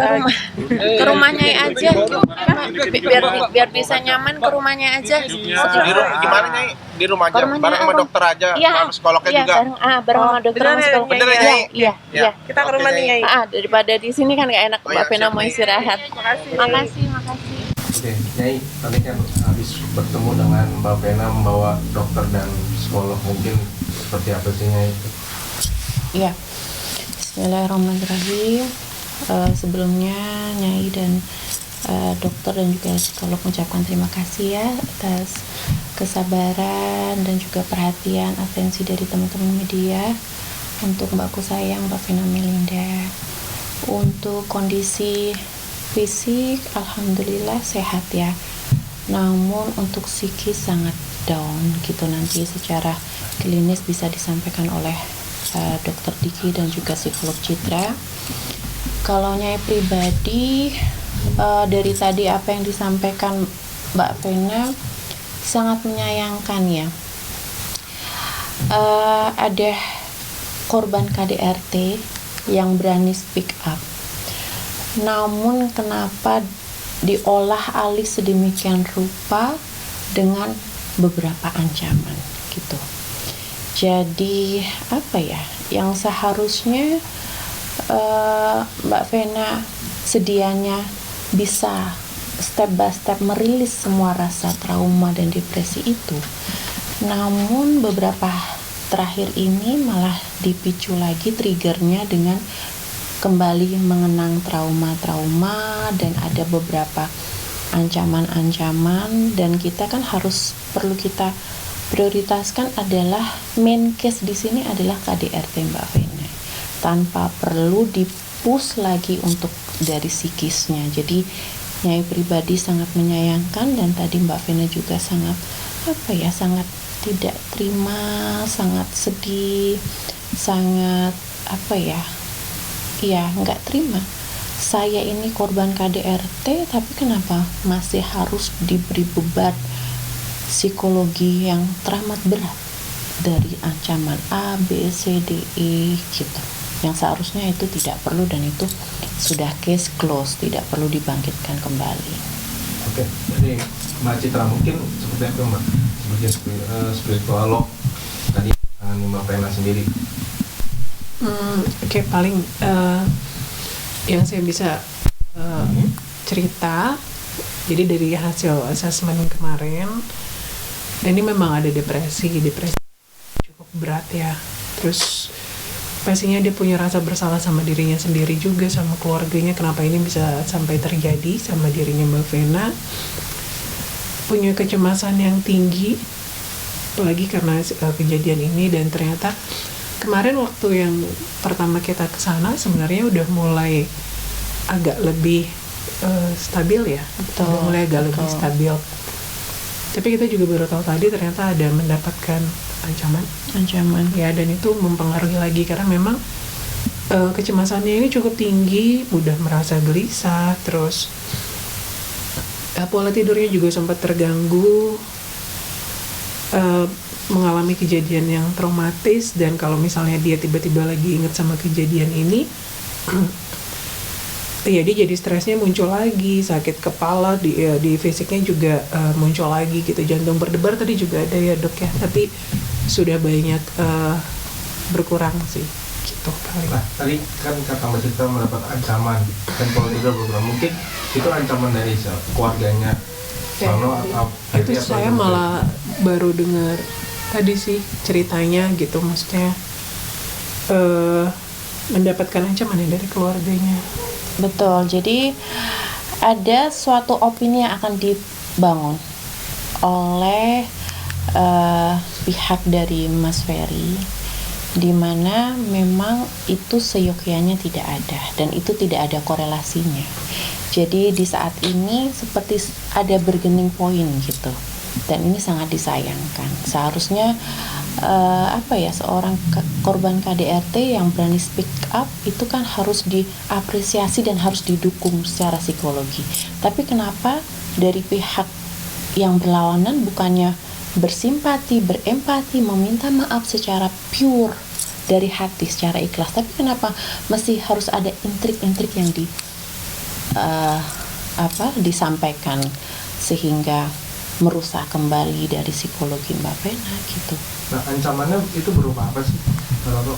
ke rumahnya aja, biar bisa nyaman ke rumahnya aja. Gimana Nyai? Di rumah aja, bareng sama dokter aja, sama psikolognya juga. Bareng sama dokter sama psikolog. Bener ya, Nyai? Iya. Kita ke rumah nih, Nyai. Daripada di sini kan nggak enak, Mbak Vena mau istirahat. Makasih. Oke, Nyai, tadi kan habis bertemu dengan Mbak Vena membawa dokter dan psikolog, mungkin seperti apa sih Nyai? Iya. Bismillahirrahmanirrahim. Sebelumnya Nyai dan dokter dan juga psikolog mengucapkan terima kasih ya atas kesabaran dan juga perhatian atensi dari teman-teman media untuk mbakku sayang Mbak Vena Melinda. Untuk kondisi fisik alhamdulillah sehat ya, namun untuk psikis sangat down gitu. Nanti secara klinis bisa disampaikan oleh dokter Diki dan juga psikolog Citra. Kalau Nyai pribadi, dari tadi apa yang disampaikan Mbak Vena sangat menyayangkan ya. Ada korban KDRT yang berani speak up, namun kenapa diolah alih sedemikian rupa dengan beberapa ancaman gitu. Jadi apa ya, yang seharusnya Mbak Vena sedianya bisa step by step merilis semua rasa trauma dan depresi itu, namun beberapa terakhir ini malah dipicu lagi triggernya dengan kembali mengenang trauma-trauma dan ada beberapa ancaman-ancaman. Dan kita kan perlu kita prioritaskan adalah main case di sini adalah KDRT Mbak Vena, tanpa perlu dipush lagi untuk dari psikisnya. Jadi Nyai pribadi sangat menyayangkan, dan tadi Mbak Vena juga sangat tidak terima, sangat sedih, sangat nggak terima. Saya ini korban KDRT, tapi kenapa masih harus diberi beban psikologi yang teramat berat dari ancaman A, B, C, D, E gitu, yang seharusnya itu tidak perlu dan itu sudah case close, tidak perlu dibangkitkan kembali. Oke, jadi Mbak Citra mungkin seperti apa Mbak? Sebagai spiritualog tadi Mbak Vena sendiri. Oke, paling yang saya bisa cerita, jadi dari hasil asesmen kemarin, ini memang ada depresi cukup berat ya. Terus pastinya dia punya rasa bersalah sama dirinya sendiri juga, sama keluarganya, kenapa ini bisa sampai terjadi sama dirinya Mbak Vena. Punya kecemasan yang tinggi, apalagi karena kejadian ini. Dan ternyata kemarin waktu yang pertama kita kesana sebenarnya udah mulai agak lebih stabil ya. Betul, udah mulai agak lebih stabil. Tapi kita juga baru tahu tadi ternyata ada mendapatkan ancaman ya, dan itu mempengaruhi lagi karena memang kecemasannya ini cukup tinggi, mudah merasa gelisah, terus pola tidurnya juga sempat terganggu, mengalami kejadian yang traumatis. Dan kalau misalnya dia tiba-tiba lagi ingat sama kejadian ini ya dia jadi stresnya muncul lagi, sakit kepala, di fisiknya juga muncul lagi gitu, jantung berdebar tadi juga ada ya dok ya, tapi sudah banyak berkurang sih gitu paling. Nah tadi kan kata Mbak Citra mendapat ancaman dan pola tidur berkurang, mungkin itu ancaman dari keluarganya atau itu saya malah baru dengar tadi sih ceritanya gitu, maksudnya mendapatkan ancaman dari keluarganya. Betul, jadi ada suatu opini yang akan dibangun oleh pihak dari Mas Ferry, di mana memang itu seyogyanya tidak ada dan itu tidak ada korelasinya. Jadi di saat ini seperti ada bargaining point gitu, dan ini sangat disayangkan. Seharusnya seorang korban KDRT yang berani speak up itu kan harus diapresiasi dan harus didukung secara psikologi. Tapi kenapa dari pihak yang berlawanan bukannya bersimpati, berempati, meminta maaf secara pure dari hati, secara ikhlas, tapi kenapa mesti harus ada intrik-intrik yang disampaikan sehingga merusak kembali dari psikologi Mbak Vena gitu. Nah, ancamannya itu berupa apa sih? Kalau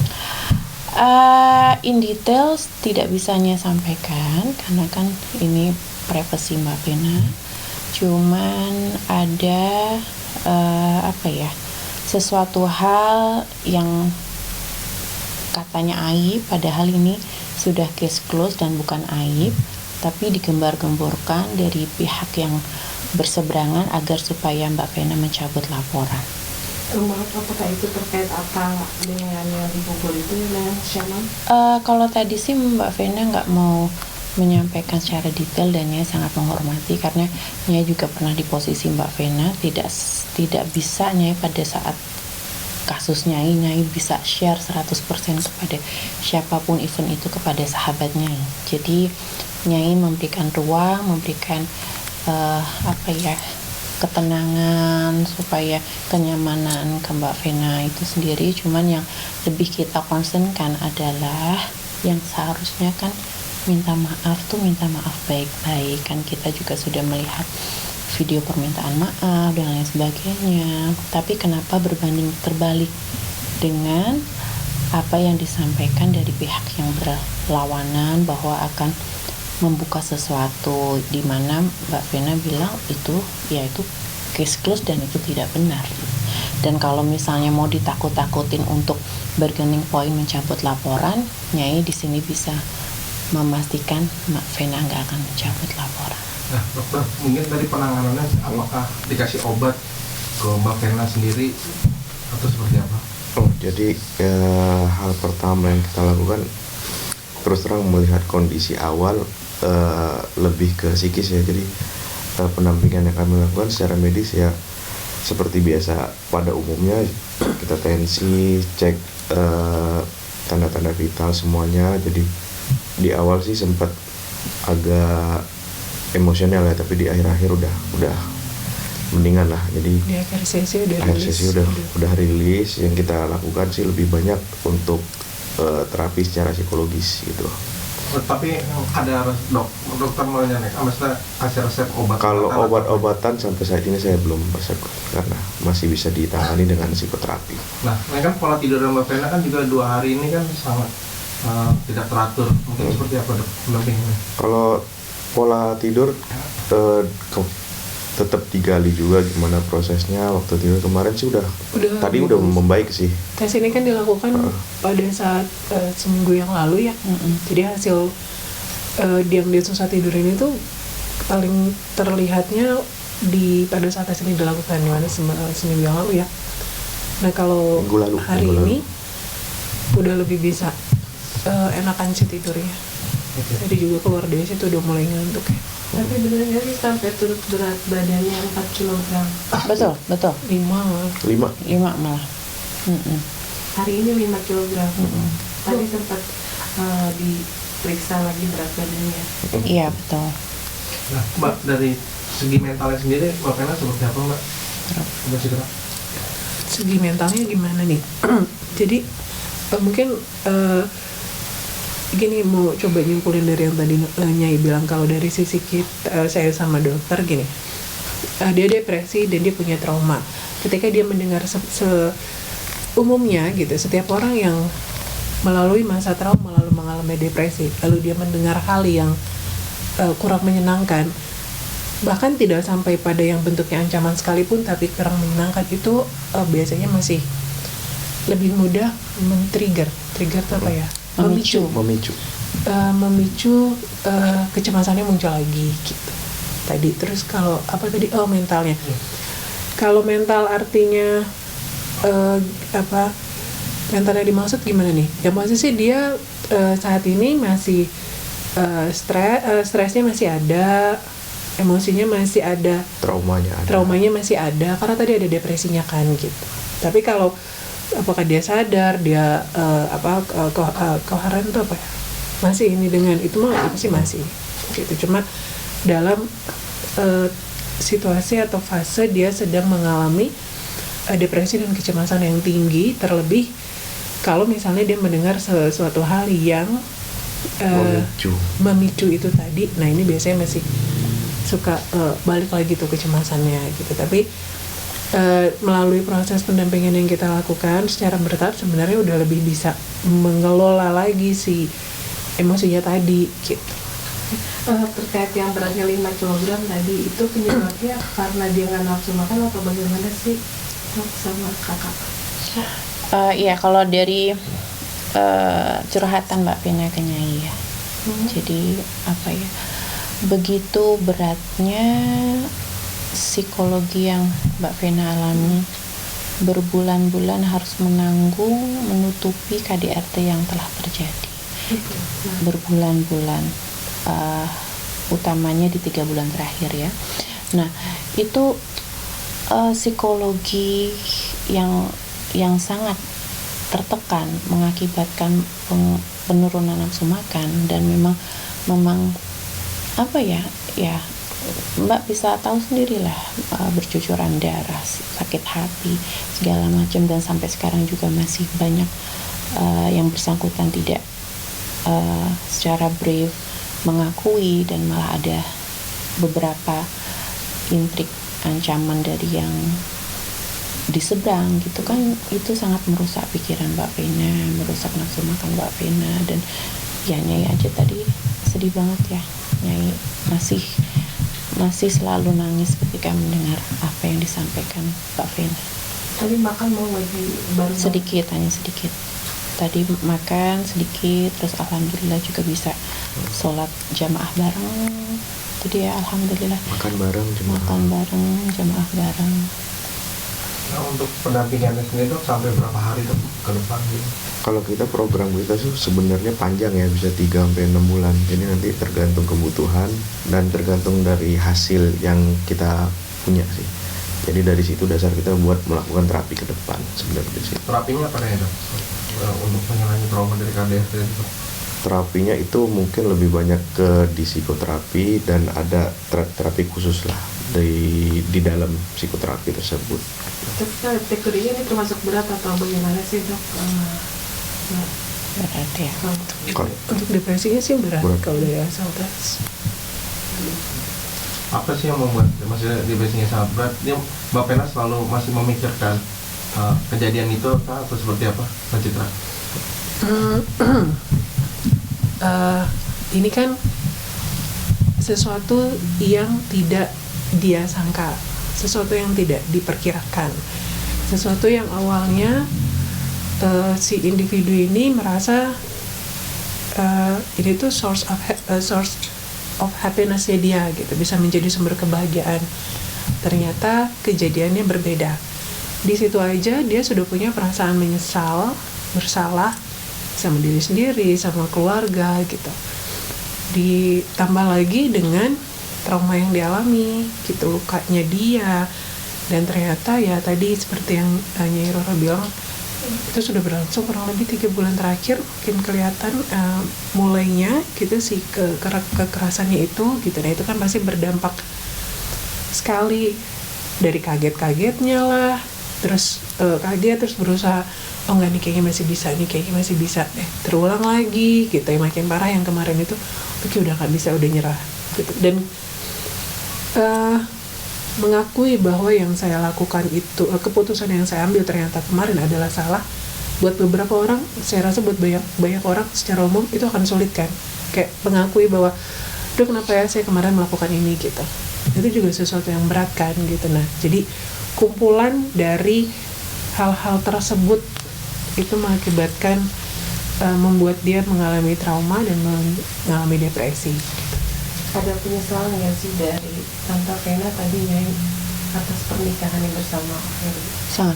In detail tidak bisanya sampaikan karena kan ini privasi Mbak Vena. Cuman ada sesuatu hal yang katanya aib, padahal ini sudah case close dan bukan aib, tapi digembar-gemborkan dari pihak yang berseberangan agar supaya Mbak Vena mencabut laporan. Apakah itu terkait apa dengan yang dipukul itu dengan Syaman? Kalau tadi sih Mbak Vena nggak mau menyampaikan secara detail dan Nyai sangat menghormati karena Nyai juga pernah di posisi Mbak Vena, tidak bisa Nyai pada saat kasus Nyai bisa share 100% kepada siapapun, event itu kepada sahabat Nyai. Jadi Nyai memberikan ruang, memberikan ketenangan supaya kenyamanan ke Mbak Vena itu sendiri. Cuman yang lebih kita concernkan adalah yang seharusnya kan minta maaf baik-baik, kan kita juga sudah melihat video permintaan maaf dan lain sebagainya, tapi kenapa berbanding terbalik dengan apa yang disampaikan dari pihak yang berlawanan bahwa akan membuka sesuatu, di mana Mbak Vena bilang itu case close dan itu tidak benar. Dan kalau misalnya mau ditakut-takutin untuk bargaining point mencabut laporan, Nyai di sini bisa memastikan Mbak Vena nggak akan mencabut laporan. Nah, dokter, mungkin dari penanganannya apakah dikasih obat ke Mbak Vena sendiri atau seperti apa? Jadi hal pertama yang kita lakukan terus terang melihat kondisi awal lebih ke psikis ya. Jadi pendampingan yang kami lakukan secara medis ya seperti biasa pada umumnya, kita tensi, cek tanda-tanda vital semuanya. Jadi di awal sih sempat agak emosional ya, tapi di akhir-akhir udah mendingan lah. Jadi di akhir sesi udah rilis. Yang kita lakukan sih lebih banyak untuk terapi secara psikologis gitu. Tapi ada dokter mau nanya, maksudnya kasih resep obat? Kalau obat-obatan sampai saat ini saya belum resep karena masih bisa ditangani dengan psikoterapi. Nah, ini kan pola tidur Mbak Vena kan juga 2 hari ini kan sangat tidak teratur. Mungkin seperti apa dok pendampingannya? Kalau pola tidur tetap digali juga gimana prosesnya. Waktu tidur kemarin sih udah membaik sih. Tes ini kan dilakukan pada saat seminggu yang lalu ya. Jadi hasil yang dia susah tidur ini tuh paling terlihatnya pada saat tes ini dilakukan di mana seminggu yang lalu ya. Nah kalau hari ini udah lebih bisa enakan sih tidurnya. Jadi juga keluar dari situ udah mulai ngantuk ya. Tapi benernya sih sampai turut berat badannya 4 kg. Betul. 5 malah. Hari ini 5 kg. Tadi sempat diperiksa lagi berat badannya. Iya betul. Nah, Mbak, dari segi mentalnya sendiri Mbak Vena seperti apa Mbak? Segi mentalnya gimana nih? Jadi mungkin gini, mau coba nyimpulin dari yang tadi Nyai bilang. Kalau dari sisi kita, saya sama dokter gini, dia depresi dan dia punya trauma. Ketika dia mendengar umumnya gitu, setiap orang yang melalui masa trauma lalu mengalami depresi, lalu dia mendengar hal yang kurang menyenangkan, bahkan tidak sampai pada yang bentuknya ancaman sekalipun tapi kurang menyenangkan, itu biasanya masih lebih mudah trigger itu apa ya? Memicu kecemasannya muncul lagi gitu. Tadi terus kalau apa tadi? Mentalnya. Kalau mental artinya mentalnya dimaksud gimana nih? Ya maksudnya sih dia saat ini masih stresnya masih ada, emosinya masih ada, traumanya masih ada karena tadi ada depresinya kan gitu. Tapi kalau apakah dia sadar, dia koheren itu apa ya? Masih ini dengan itu mah itu sih masih gitu. Cuma dalam situasi atau fase dia sedang mengalami depresi dan kecemasan yang tinggi, terlebih kalau misalnya dia mendengar sesuatu hal yang memicu itu tadi. Nah ini biasanya masih suka balik lagi tuh kecemasannya gitu. Tapi melalui proses pendampingan yang kita lakukan secara bertahap sebenarnya udah lebih bisa mengelola lagi si emosinya tadi gitu. Terkait yang beratnya 5 kg tadi, itu penyebabnya karena dia nggak nafsu makan atau bagaimana sih, Dok, sama kakak? Iya, kalau dari curhatan Mbak Vena ke Nyai ya. Jadi apa ya, begitu beratnya psikologi yang Mbak Vena alami, berbulan-bulan harus menanggung, menutupi KDRT yang telah terjadi. Berbulan-bulan, utamanya di 3 bulan terakhir ya. Nah itu psikologi yang sangat tertekan, mengakibatkan penurunan nafsu makan, dan memang apa ya Mbak bisa tahu sendirilah, bercucuran darah, sakit hati segala macam, dan sampai sekarang juga masih banyak yang bersangkutan tidak secara brave mengakui, dan malah ada beberapa intrik ancaman dari yang di seberang gitu kan. Itu sangat merusak pikiran Mbak Vena, merusak nafsu makan Mbak Vena. Dan ya Nyai aja tadi sedih banget ya, Nyai masih selalu nangis ketika mendengar apa yang disampaikan Mbak Vena. Tadi makan mau lagi baru sedikit, hanya sedikit. Tadi makan sedikit, terus alhamdulillah juga bisa sholat jamaah bareng. Jadi ya alhamdulillah. Makan bareng jamaah bareng. Nah, untuk pendampingannya sendiri Dok, sampai berapa hari Dok ke depan gitu? Kalau kita program kita tuh sebenarnya panjang ya, bisa 3-6 bulan. Jadi nanti tergantung kebutuhan dan tergantung dari hasil yang kita punya sih. Jadi dari situ dasar kita buat melakukan terapi ke depan sebenarnya di situ. Terapinya apa ya Dok? Untuk mengurangi trauma dari KDRT itu? Terapinya itu mungkin lebih banyak ke di psikoterapi, dan ada terapi khusus lah di dalam psikoterapi tersebut. Tapi kategorinya ini termasuk berat atau bagaimana sih Dok? Berat ya. Untuk depresinya sih berat. Kalau dari asal tes. Apa sih yang membuat maksudnya depresinya sangat berat? Dia Mbak Vena selalu masih memikirkan kejadian itu atau seperti apa, Mbak Citra? Ini kan sesuatu yang tidak dia sangka, sesuatu yang tidak diperkirakan, sesuatu yang awalnya si individu ini merasa ini tuh source of happiness-nya dia gitu, bisa menjadi sumber kebahagiaan. Ternyata kejadiannya berbeda. Di situ aja dia sudah punya perasaan menyesal, bersalah sama diri sendiri, sama keluarga gitu. Ditambah lagi dengan trauma yang dialami gitu, lukanya dia. Dan ternyata ya tadi seperti yang Nyai Roro bilang, itu sudah berlangsung kurang lebih 3 bulan terakhir, mungkin kelihatan mulainya gitu sih kekerasannya itu gitu. Nah itu kan pasti berdampak sekali, dari kaget-kagetnya lah, terus kaget, terus berusaha, oh enggak nih kayaknya masih bisa, terulang lagi gitu ya, makin parah. Yang kemarin itu oke udah nggak bisa, udah nyerah gitu. Dan mengakui bahwa yang saya lakukan itu, keputusan yang saya ambil ternyata kemarin adalah salah. Buat beberapa orang, saya rasa buat banyak orang secara umum itu akan sulit kan, kayak mengakui bahwa Dok kenapa ya saya kemarin melakukan ini gitu. Itu juga sesuatu yang berat kan gitu. Nah jadi kumpulan dari hal-hal tersebut itu mengakibatkan membuat dia mengalami trauma dan mengalami depresi gitu. Ada penyesalan nggak sih dari Tante Vena tadi Nyai atas pernikahan yang bersama Ferry?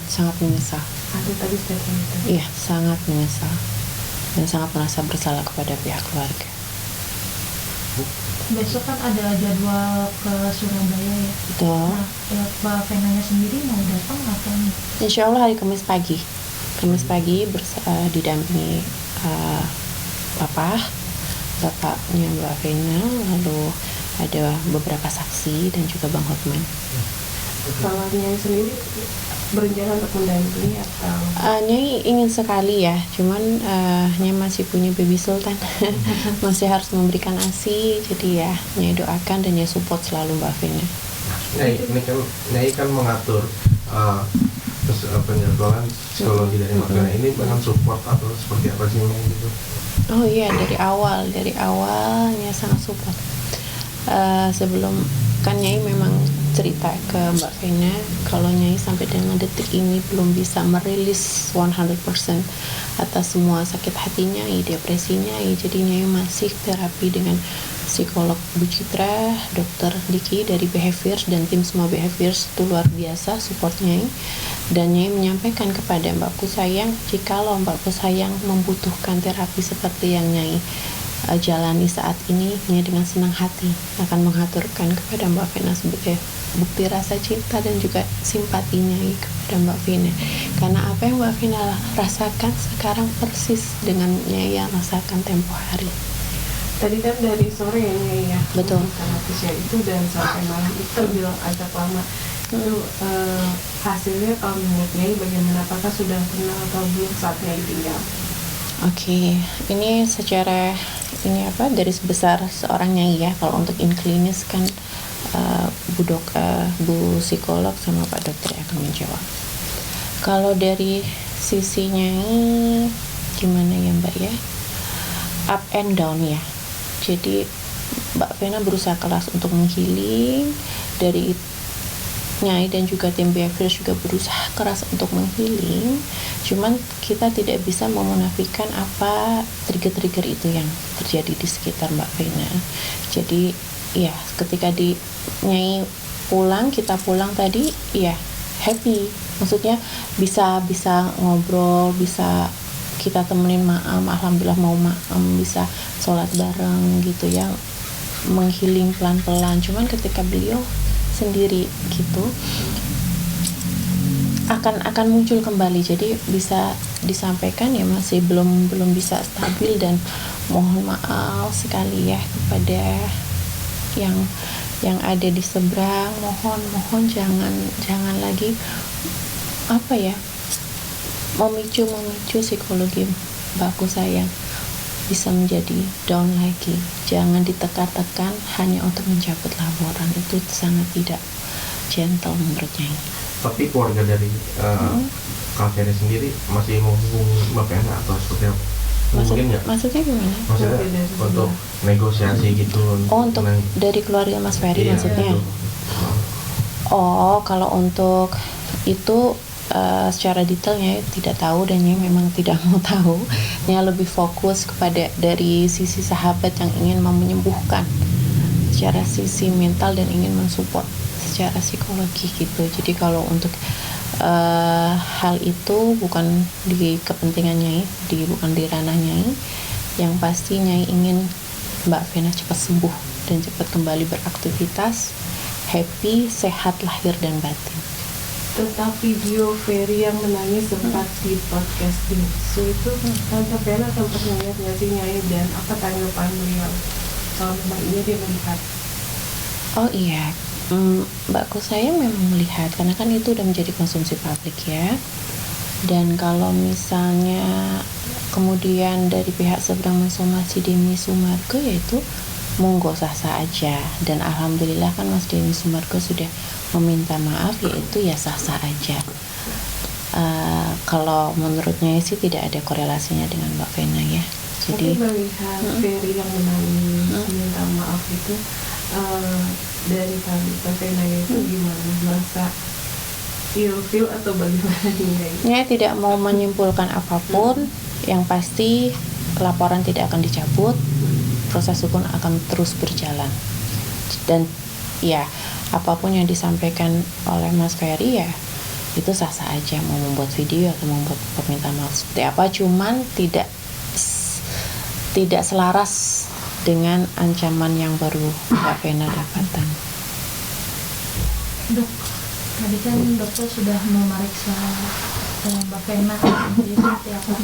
Sangat menyesal. Ada tadi statement itu. Iya, sangat menyesal dan sangat merasa bersalah kepada pihak keluarga. Besok kan ada jadwal ke Surabaya ya. Betul. Nah, Mbak Venanya sendiri mau datang atau nih? Insya Allah hari Kamis pagi didampingi bapaknya Mbak Vena, lalu ada beberapa saksi dan juga Bang Hotman. Kalau Nyai sendiri berencana untuk mendampingi atau? Nyai ingin sekali ya, cuman Nyai masih punya baby sultan, masih harus memberikan ASI, jadi ya Nyai doakan dan Nyai support selalu Mbak Vena. Nyai kan mengatur penjadwalan psikologi dari Mbak Vena ini dengan support atau seperti apa sih Nyai gitu? Oh iya, dari awal Nyai sangat support. Sebelum kan Nyai memang cerita ke Mbak Vena kalau Nyai sampai dengan detik ini belum bisa merilis 100% atas semua sakit hati Nyai, depresi Nyai. Jadi Nyai masih terapi dengan psikolog Bu Citra, dokter Diki dari Behaviors dan tim semua Behaviors itu luar biasa support Nyai. Dan Nyai menyampaikan kepada Mbakku Sayang, jikalau Mbakku Sayang membutuhkan terapi seperti yang Nyai jalani saat ini, Nyai dengan senang hati akan mengaturkan kepada Mbak Vena sebagai bukti rasa cinta dan juga simpati Nyai kepada Mbak Vena, karena apa yang Mbak Vena rasakan sekarang persis dengan Nyai yang rasakan tempo hari. Tadi kan dari sore ya Nyai ya, betul, terapisnya itu dan sampai malam itu bilang agak lama. Itu hasilnya kalau menurut Nyai bagaimana, apakah sudah kenal atau belum saat Nyai tinggal? Oke, ini secara dari sebesar seorang Nyai ya. Kalau untuk in klinis kan Bu psikolog sama Pak dokter yang akan menjawab. Kalau dari sisi Nyai gimana ya Mbak ya, up and down ya. Jadi Mbak Vena berusaha keras untuk menghealing, dari Nyai dan juga tim Behaviors juga berusaha keras untuk menghealing. Cuman kita tidak bisa memunafikan apa trigger-trigger itu yang terjadi di sekitar Mbak Vena. Jadi ya ketika Nyai pulang, kita pulang tadi ya happy, maksudnya bisa ngobrol, bisa kita temenin maam, alhamdulillah mau maam, bisa sholat bareng gitu ya, menghealing pelan-pelan. Cuman ketika beliau sendiri gitu akan muncul kembali, jadi bisa disampaikan ya masih belum bisa stabil, dan mohon maaf sekali ya kepada yang ada di seberang, mohon jangan lagi memicu psikologi Mbakku Sayang bisa menjadi down lagi. Jangan ditekan-tekan hanya untuk mencabut laporan, itu sangat tidak gentle menurut Nyai. Tapi keluarga dari Kak Ferry sendiri masih mau hubungi Mbak Vena atau seperti apa? Maksudnya gimana? Maksudnya untuk negosiasi gitu? Untuk dari keluarga Mas Ferry maksudnya? Gitu. Oh, kalau untuk itu secara detailnya tidak tahu, dan Nyai memang tidak mau tahu. Nyai lebih fokus kepada dari sisi sahabat yang ingin menyembuhkan secara sisi mental dan ingin mensupport secara psikologi gitu. Jadi kalau untuk hal itu bukan di kepentingan Nyai, bukan di ranah Nyai. Yang pasti Nyai ingin Mbak Vena cepat sembuh dan cepat kembali beraktivitas, happy, sehat lahir dan batin. Tentang video Ferry yang menangis sempat di podcast Bingsu itu, Tante Vena sempat ngeliat nggak sih Nyai, dan apa tanggapan beliau kalau memang ini dia melihat? Oh iya, Mbakku saya memang melihat, karena kan itu udah menjadi konsumsi publik ya. Dan kalau misalnya kemudian dari pihak seberang mensomasi Denny Sumargo, yaitu monggo sah-sah aja, dan alhamdulillah kan Mas Denny Sumargo sudah meminta maaf, yaitu ya sah-sah aja. Kalau menurutnya sih tidak ada korelasinya dengan Mbak Vena ya. Jadi tapi melihat Ferry yang menangis minta maaf itu, dari Mbak Vena itu gimana, merasa feel atau bagaimana ini? Saya tidak mau menyimpulkan apapun, yang pasti laporan tidak akan dicabut, proses hukum akan terus berjalan, dan ya apapun yang disampaikan oleh Mas Ferry ya itu sah-sah aja, mau membuat video atau membuat permintaan maaf seperti apa, cuman tidak selaras dengan ancaman yang baru Mbak Vena dapatkan. Dok, tadi kan dokter sudah memeriksa Mbak Vena,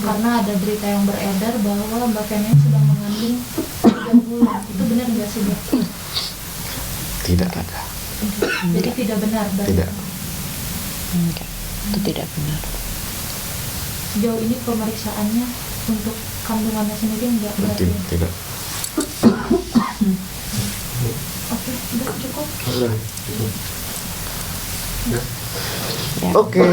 karena ada berita yang beredar bahwa Mbak Vena sudah mengandung 3 bulan. Itu benar nggak sih dok? Tidak ada. Jadi tidak benar. Tidak. Itu tidak benar. Sejauh ini pemeriksaannya untuk kandungannya sendiri enggak berarti? Tidak. Oke, udah cukup. Udah. Ya. Oke.